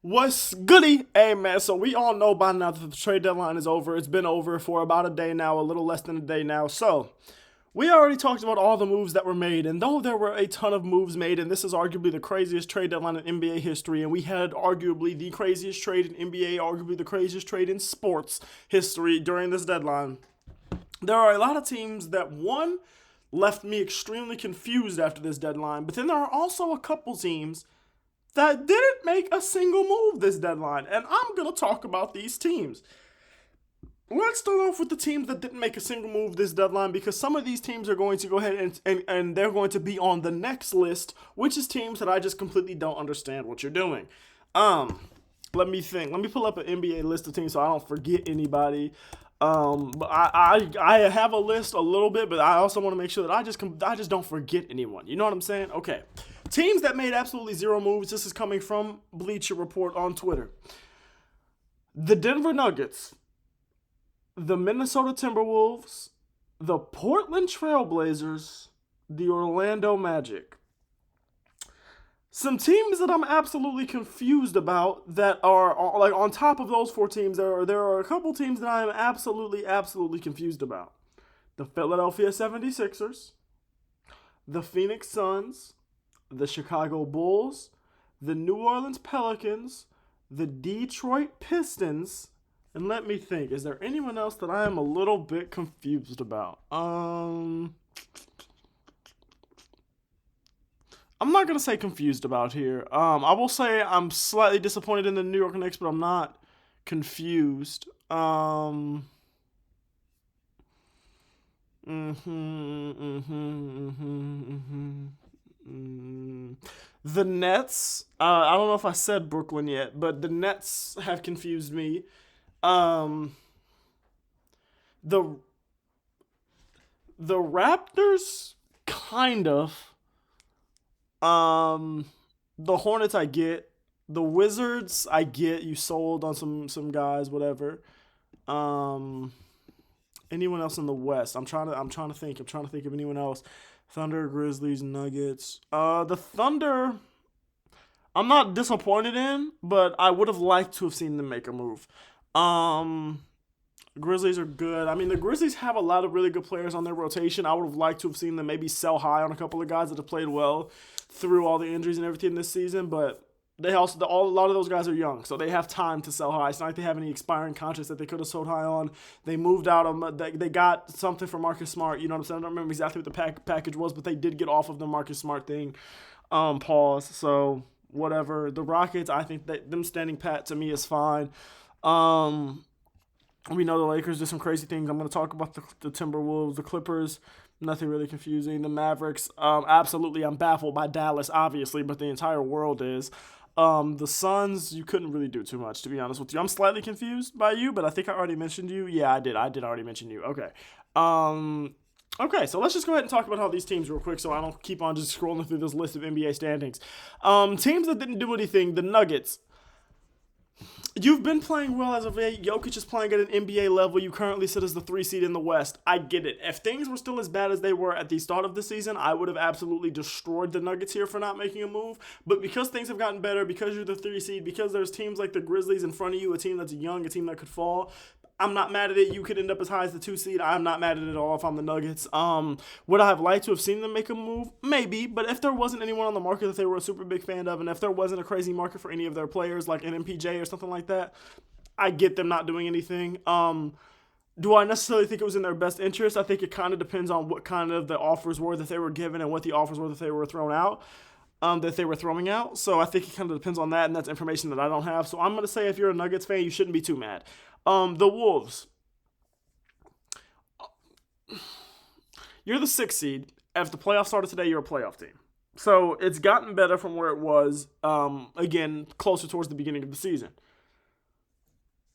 What's goody? Hey man, so we all know by now that the trade deadline is over. It's been over for about a day now, a little less than a day now. So we already talked about all the moves that were made, and though there were a ton of moves made, and this is arguably the craziest trade deadline in NBA history, and we had arguably the craziest trade in NBA, arguably the craziest trade in sports history during this deadline, there are a lot of teams that, one, left me extremely confused after this deadline, but then there are also a couple teams that didn't make a single move this deadline, and I'm going to talk about these teams. Let's start off with the teams that didn't make a single move this deadline, because some of these teams are going to go ahead and they're going to be on the next list, which is teams that I just completely don't understand what you're doing. Let me think. Let me pull up an NBA list of teams so I don't forget anybody. But I have a list a little bit, but I also want to make sure that I just don't forget anyone. You know what I'm saying? Okay. Teams that made absolutely zero moves. This is coming from Bleacher Report on Twitter. The Denver Nuggets, the Minnesota Timberwolves, the Portland Trailblazers, the Orlando Magic. Some teams that I'm absolutely confused about that are like on top of those four teams. There are a couple teams that I am absolutely confused about. The Philadelphia 76ers, the Phoenix Suns, the Chicago Bulls, the New Orleans Pelicans, the Detroit Pistons, and let me think, is there anyone else that I am a little bit confused about? I'm not gonna say confused about here. I will say I'm slightly disappointed in the New York Knicks, but I'm not confused. The Nets. I don't know if I said Brooklyn yet, but the Nets have confused me. Um, the the Raptors, kind of. Um, the Hornets, I get. The Wizards, I get. You sold on some guys, whatever. Um, anyone else in the West? I'm trying to think. I'm trying to think of anyone else. Thunder, Grizzlies, Nuggets. The Thunder, I'm not disappointed in, but I would have liked to have seen them make a move. Um, Grizzlies are good. I mean, the Grizzlies have a lot of really good players on their rotation. I would have liked to have seen them maybe sell high on a couple of guys that have played well through all the injuries and everything this season, but a lot of those guys are young, so they have time to sell high. It's not like they have any expiring contracts that they could have sold high on. They moved out of they got something for Marcus Smart. You know what I'm saying? I don't remember exactly what the package was, but they did get off of the Marcus Smart thing. Pause. So whatever. The Rockets, I think that them standing pat to me is fine. Um, we know the Lakers did some crazy things. I'm going to talk about the Timberwolves, the Clippers. Nothing really confusing. The Mavericks, absolutely, I'm baffled by Dallas, obviously, but the entire world is. The Suns, you couldn't really do too much, to be honest with you. I'm slightly confused by you, but I think I already mentioned you. Yeah, I did. I did already mention you. Okay. Um, okay, so let's just go ahead and talk about all these teams real quick so I don't keep on just scrolling through this list of NBA standings. Teams that didn't do anything, the Nuggets. You've been playing well as of late. Jokic is playing at an NBA level. You currently sit as the 3 seed in the West. I get it. If things were still as bad as they were at the start of the season, I would have absolutely destroyed the Nuggets here for not making a move. But because things have gotten better, because you're the 3 seed, because there's teams like the Grizzlies in front of you, a team that's young, a team that could fall, I'm not mad at it. You could end up as high as the 2 seed. I'm not mad at it at all if I'm the Nuggets. Would I have liked to have seen them make a move? Maybe, but if there wasn't anyone on the market that they were a super big fan of, and if there wasn't a crazy market for any of their players like an MPJ or something like that, I get them not doing anything. Do I necessarily think it was in their best interest? I think it kind of depends on what kind of the offers were that they were given and what the offers were that they were thrown out. That they were throwing out. So I think it kind of depends on that, and that's information that I don't have. So I'm going to say if you're a Nuggets fan, you shouldn't be too mad. The Wolves. You're the 6 seed. If the playoffs started today, you're a playoff team. So it's gotten better from where it was, again, closer towards the beginning of the season.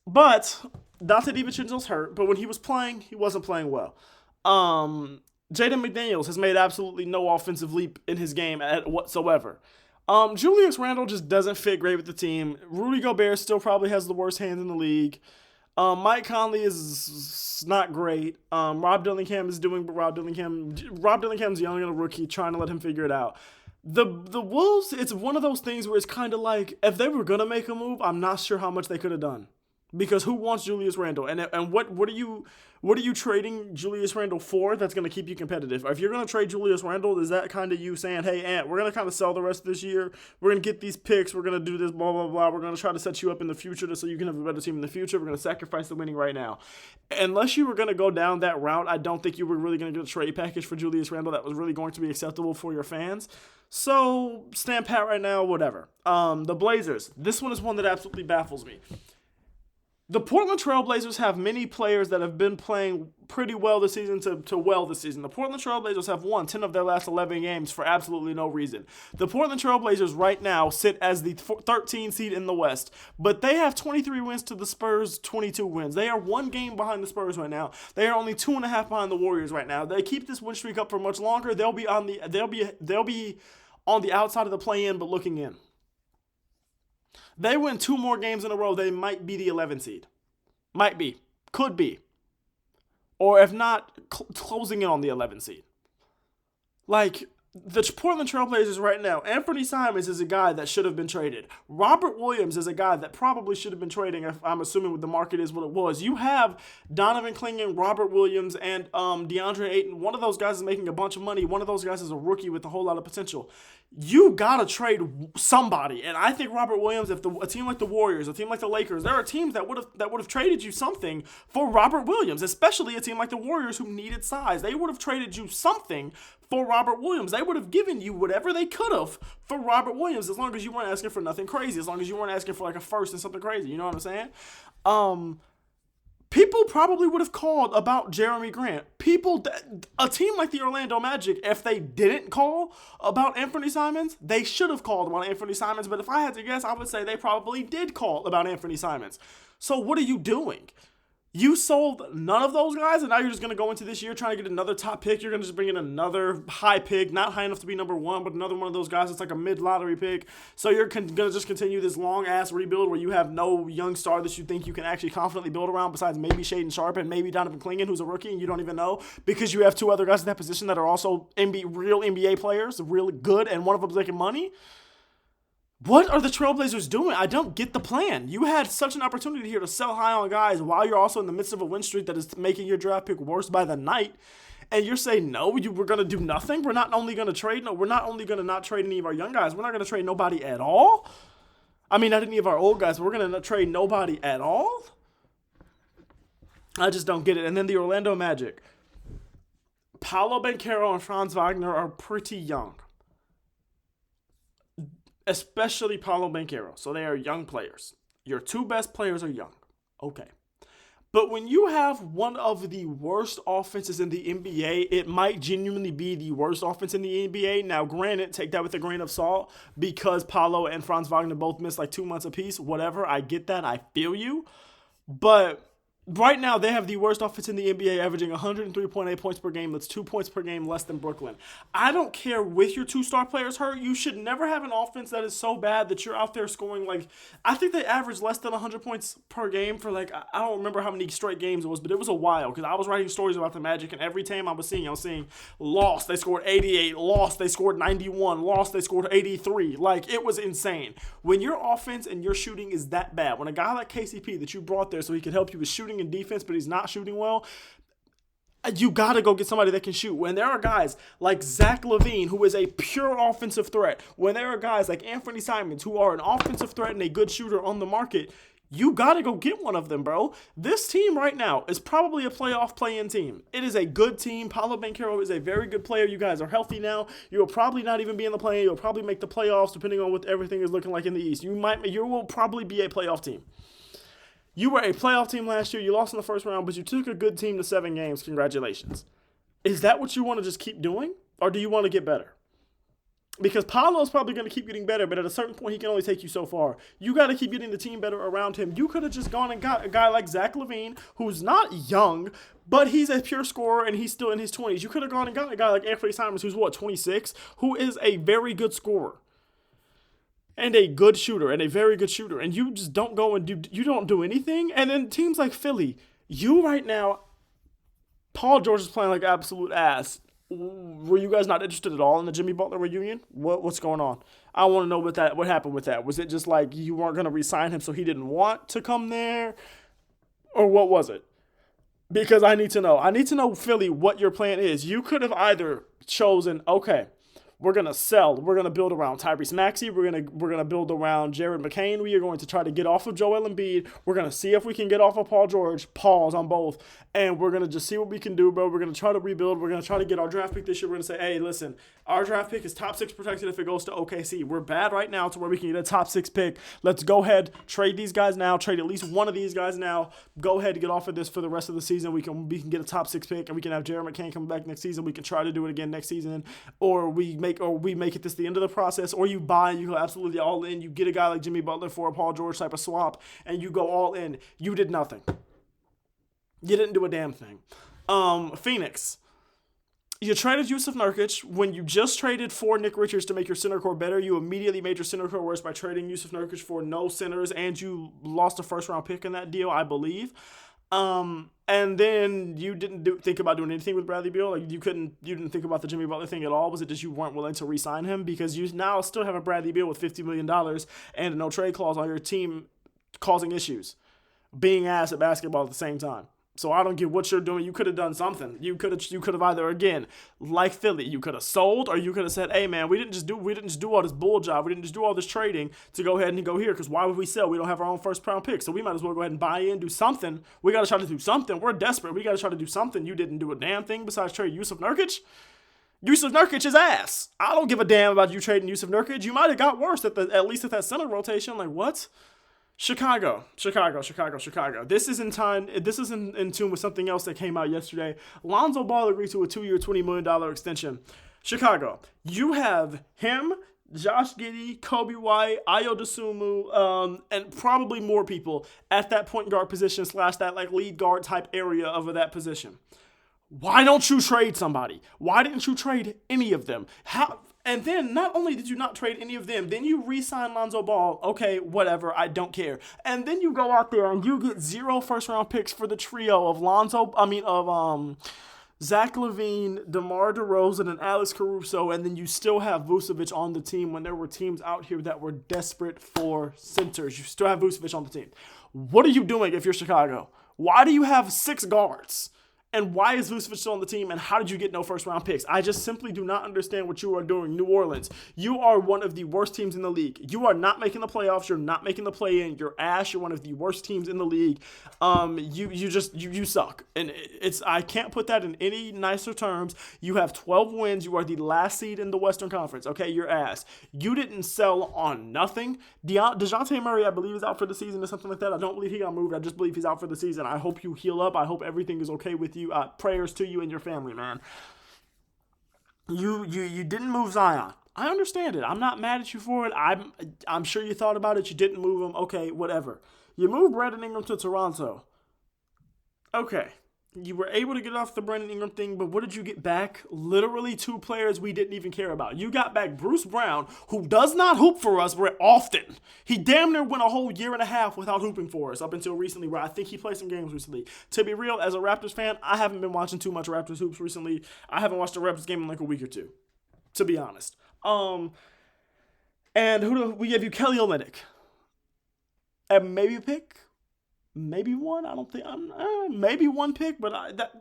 But Dante DiVincenzo's hurt, but when he was playing, he wasn't playing well. Jaden McDaniels has made absolutely no offensive leap in his game whatsoever. Julius Randle just doesn't fit great with the team. Rudy Gobert still probably has the worst hands in the league. Mike Conley is not great. Rob Dillingham is doing, but Rob Dillingham's young and a rookie, trying to let him figure it out. The Wolves, it's one of those things where it's kind of like if they were gonna make a move, I'm not sure how much they could have done. Because who wants Julius Randle? And what are you trading Julius Randle for that's going to keep you competitive? If you're going to trade Julius Randle, is that kind of you saying, hey, Ant, we're going to kind of sell the rest of this year. We're going to get these picks. We're going to do this, blah, blah, blah. We're going to try to set you up in the future so you can have a better team in the future. We're going to sacrifice the winning right now. Unless you were going to go down that route, I don't think you were really going to get a trade package for Julius Randle that was really going to be acceptable for your fans. So stand pat right now, whatever. The Blazers. This one is one that absolutely baffles me. The Portland Trail Blazers have many players that have been playing pretty well this season to well this season. The Portland Trail Blazers have won 10 of their last 11 games for absolutely no reason. The Portland Trail Blazers right now sit as the 13 seed in the West, but they have 23 wins to the Spurs' 22 wins. They are one game behind the Spurs right now. They are only 2.5 behind the Warriors right now. They keep this win streak up for much longer. They'll be on the outside of the play-in, but looking in. They win 2 more games in a row, they might be the 11 seed. Might be. Could be. Or if not, closing in on the 11 seed. Like, the Portland Trail Blazers right now, Anthony Simons is a guy that should have been traded. Robert Williams is a guy that probably should have been trading, if I'm assuming the market is what it was. You have Donovan Clingan, Robert Williams, and DeAndre Ayton. One of those guys is making a bunch of money. One of those guys is a rookie with a whole lot of potential. You gotta trade somebody, and I think Robert Williams. If a team like the Warriors, a team like the Lakers, there are teams that would have traded you something for Robert Williams, especially a team like the Warriors who needed size. They would have traded you something for Robert Williams. They would have given you whatever they could have for Robert Williams, as long as you weren't asking for nothing crazy, as long as you weren't asking for like a first and something crazy. You know what I'm saying? People probably would have called about Jeremy Grant. A team like the Orlando Magic, if they didn't call about Anthony Simons, they should have called about Anthony Simons. But if I had to guess, I would say they probably did call about Anthony Simons. So what are you doing? You sold none of those guys, and now you're just going to go into this year trying to get another top pick. You're going to just bring in another high pick, not high enough to be number one, but another one of those guys that's like a mid-lottery pick. So you're going to just continue this long-ass rebuild where you have no young star that you think you can actually confidently build around besides maybe Shaedon Sharpe and maybe Donovan Clingan, who's a rookie, and you don't even know because you have 2 other guys in that position that are also real NBA players, really good, and one of them's making money. What are the Trailblazers doing? I don't get the plan. You had such an opportunity here to sell high on guys while you're also in the midst of a win streak that is making your draft pick worse by the night. And you're saying, no, we're going to do nothing? We're not only going to trade, no, we're not only going to not trade any of our young guys. We're not going to trade nobody at all? I mean, not any of our old guys, but we're going to trade nobody at all? I just don't get it. And then the Orlando Magic. Paolo Banchero and Franz Wagner are pretty young. Especially Paolo Banchero. So they are young players. Your 2 best players are young. Okay. But when you have one of the worst offenses in the NBA, it might genuinely be the worst offense in the NBA. Now, granted, take that with a grain of salt because Paolo and Franz Wagner both missed like 2 months apiece. Whatever. I get that. I feel you. But right now, they have the worst offense in the NBA, averaging 103.8 points per game. That's 2 points per game less than Brooklyn. I don't care with your 2 star players hurt. You should never have an offense that is so bad that you're out there scoring like, I think they averaged less than 100 points per game for like, I don't remember how many straight games it was, but it was a while because I was writing stories about the Magic and every team I was seeing lost, they scored 88, lost, they scored 91, lost, they scored 83. Like, it was insane. When your offense and your shooting is that bad, when a guy like KCP that you brought there so he could help you with shooting and defense, but he's not shooting well, you got to go get somebody that can shoot. When there are guys like Zach LaVine, who is a pure offensive threat, when there are guys like Anthony Simons, who are an offensive threat and a good shooter on the market, you got to go get one of them, bro. This team right now is probably a playoff play-in team. It is a good team. Paolo Banchero is a very good player. You guys are healthy now. You'll probably not even be in the play-in. You'll probably make the playoffs depending on what everything is looking like in the East. You will probably be a playoff team. You were a playoff team last year. You lost in the first round, but you took a good team to 7 games. Congratulations. Is that what you want to just keep doing? Or do you want to get better? Because Paolo's probably going to keep getting better, but at a certain point, he can only take you so far. You got to keep getting the team better around him. You could have just gone and got a guy like Zach LaVine, who's not young, but he's a pure scorer, and he's still in his 20s. You could have gone and got a guy like Anthony Simons, who's, 26, who is a very good scorer. And a good shooter, and a very good shooter, and you just don't go and you don't do anything. And then teams like Philly, you right now, Paul George is playing like absolute ass. Were you guys not interested at all in the Jimmy Butler reunion? What's going on? I want to know what happened with that. Was it just like you weren't going to re-sign him so he didn't want to come there, or what was it? Because I need to know. I need to know, Philly, what your plan is. You could have either chosen, okay, we're gonna sell. We're gonna build around Tyrese Maxey. We're gonna build around Jared McCain. We are going to try to get off of Joel Embiid. We're gonna see if we can get off of Paul George. Pause on both, and we're gonna just see what we can do, bro. We're gonna try to rebuild. We're gonna try to get our draft pick this year. We're gonna say, hey, listen, our draft pick is top 6 protected if it goes to OKC. We're bad right now to where we can get a top 6 pick. Let's go ahead, trade these guys now. Trade at least one of these guys now. Go ahead and get off of this for the rest of the season. We can get a top 6 pick, and we can have Jared McCain come back next season. We can try to do it again next season, or we make it this the end of the process, or you buy and you go absolutely all in. You get a guy like Jimmy Butler for a Paul George type of swap, and you go all in. You did nothing. You didn't do a damn thing. Phoenix. You traded Yusuf Nurkic when you just traded for Nick Richards to make your center core better. You immediately made your center core worse by trading Yusuf Nurkic for no centers, and you lost a first-round pick in that deal, I believe. And then you didn't think about doing anything with Bradley Beal. Like you didn't think about the Jimmy Butler thing at all. Was it just you weren't willing to re-sign him because you now still have a Bradley Beal with $50 million and a no trade clause on your team, causing issues, being ass at basketball at the same time. So I don't get what you're doing. You could have done something. You could have either, again, like Philly, you could have sold, or you could have said, hey man, we didn't just do all this bull job. We didn't just do all this trading to go ahead and go here, because why would we sell? We don't have our own first round pick. So we might as well go ahead and buy in, do something. We gotta try to do something. We're desperate. We gotta try to do something. You didn't do a damn thing besides trade Yusuf Nurkic. Yusuf Nurkic is ass. I don't give a damn about you trading Yusuf Nurkic. You might have got worse at least at that center rotation. Like what? Chicago. This is in tune with something else that came out yesterday. Lonzo Ball agreed to a 2-year, $20 million extension. Chicago, you have him, Josh Giddey, Kobe White, Ayo Dosunmu, and probably more people at that point guard position / that like lead guard type area of that position. Why don't you trade somebody? Why didn't you trade any of them? And then not only did you not trade any of them, then you re-sign Lonzo Ball. Okay, whatever, I don't care. And then you go out there and you get 0 first-round picks for the trio of Zach LaVine, DeMar DeRozan, and Alex Caruso, and then you still have Vucevic on the team when there were teams out here that were desperate for centers. You still have Vucevic on the team. What are you doing if you're Chicago? Why do you have 6 guards? And why is Vucevic still on the team, and how did you get no first-round picks? I just simply do not understand what you are doing. New Orleans, you are one of the worst teams in the league. You are not making the playoffs. You're not making the play-in. You're ass. You're one of the worst teams in the league. You suck. And I can't put that in any nicer terms. You have 12 wins. You are the last seed in the Western Conference. Okay, you're ass. You didn't sell on nothing. DeJounte Murray, I believe, is out for the season or something like that. I don't believe he got moved. I just believe he's out for the season. I hope you heal up. I hope everything is okay with you. Prayers to you and your family, man. You didn't move Zion. I understand it. I'm not mad at you for it. I'm sure you thought about it. You didn't move him. Okay, whatever. You moved Brandon Ingram to Toronto. Okay. You were able to get off the Brandon Ingram thing, but what did you get back? Literally 2 players we didn't even care about. You got back Bruce Brown, who does not hoop for us very often. He damn near went a whole year and a half without hooping for us up until recently, where I think he played some games recently. To be real, as a Raptors fan, I haven't been watching too much Raptors hoops recently. I haven't watched a Raptors game in like a week or two, to be honest. And we gave you Kelly Olynyk. And maybe a pick. Maybe one. I don't think maybe one pick, but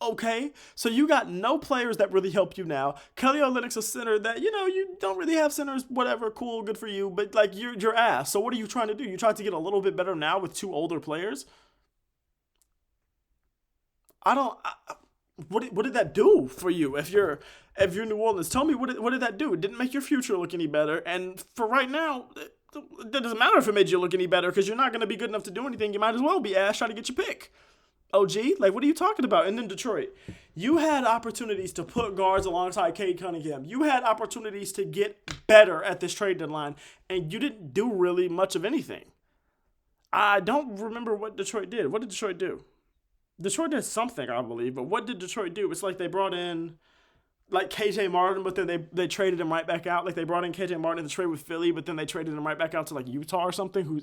okay. So you got no players that really help you now. Kelly Olynyk's a center that you don't really have centers. Whatever, cool, good for you. But like you're ass. So what are you trying to do? You tried to get a little bit better now with 2 older players. What did that do for you? If you're New Orleans, tell me what did that do? It didn't make your future look any better. And for right now, it doesn't matter if it made you look any better, because you're not going to be good enough to do anything. You might as well be ass trying to get your pick. OG, like, what are you talking about? And then Detroit, you had opportunities to put guards alongside Cade Cunningham. You had opportunities to get better at this trade deadline, and you didn't do really much of anything. I don't remember what Detroit did. What did Detroit do? Detroit did something, I believe, but what did Detroit do? It's like they brought in like KJ Martin, but then they traded him right back out. Like they brought in KJ Martin in the trade with Philly, but then they traded him right back out to like Utah or something. Who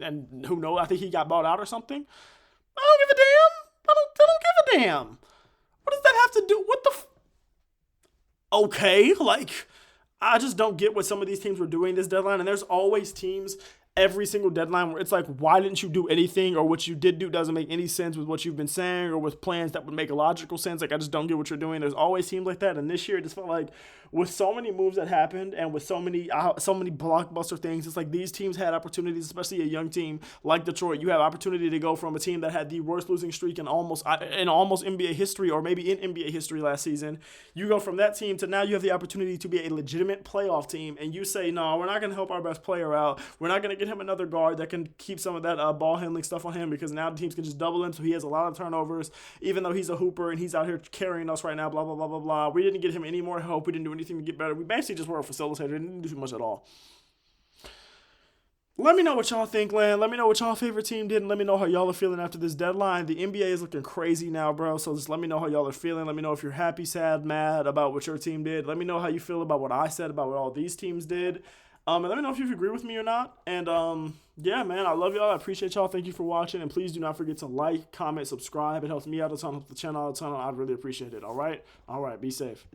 knows? I think he got bought out or something. I don't give a damn. I don't give a damn. What does that have to do? What the? okay. Like, I just don't get what some of these teams were doing this deadline. And there's always teams every single deadline where it's like, why didn't you do anything? Or what you did do doesn't make any sense with what you've been saying or with plans that would make a logical sense. Like, I just don't get what you're doing. There's always teams like that. And this year, it just felt like with so many moves that happened and with so many blockbuster things, it's like these teams had opportunities, especially a young team like Detroit. You have opportunity to go from a team that had the worst losing streak in almost NBA history, or maybe in NBA history last season. You go from that team to now you have the opportunity to be a legitimate playoff team, and you say, no, we're not going to help our best player out. We're not going to get him another guard that can keep some of that ball handling stuff on him, because now the teams can just double him, so he has a lot of turnovers, even though he's a hooper and he's out here carrying us right now, blah, blah, blah, blah, blah. We didn't get him any more help. We didn't do anything to get better. We basically just were a facilitator. Didn't do too much at all. Let me know what y'all think, Land. Let me know what y'all favorite team did, and let me know how y'all are feeling after this deadline. The NBA is looking crazy now, bro, so just let me know how y'all are feeling. Let me know if you're happy, sad, mad about what your team did. Let me know how you feel about what I said about what all these teams did. And let me know if you agree with me or not. And yeah, man, I love y'all. I appreciate y'all. Thank you for watching. And please do not forget to like, comment, subscribe. It helps me out a ton, helps the channel out a ton. I'd really appreciate it. All right? All right. Be safe.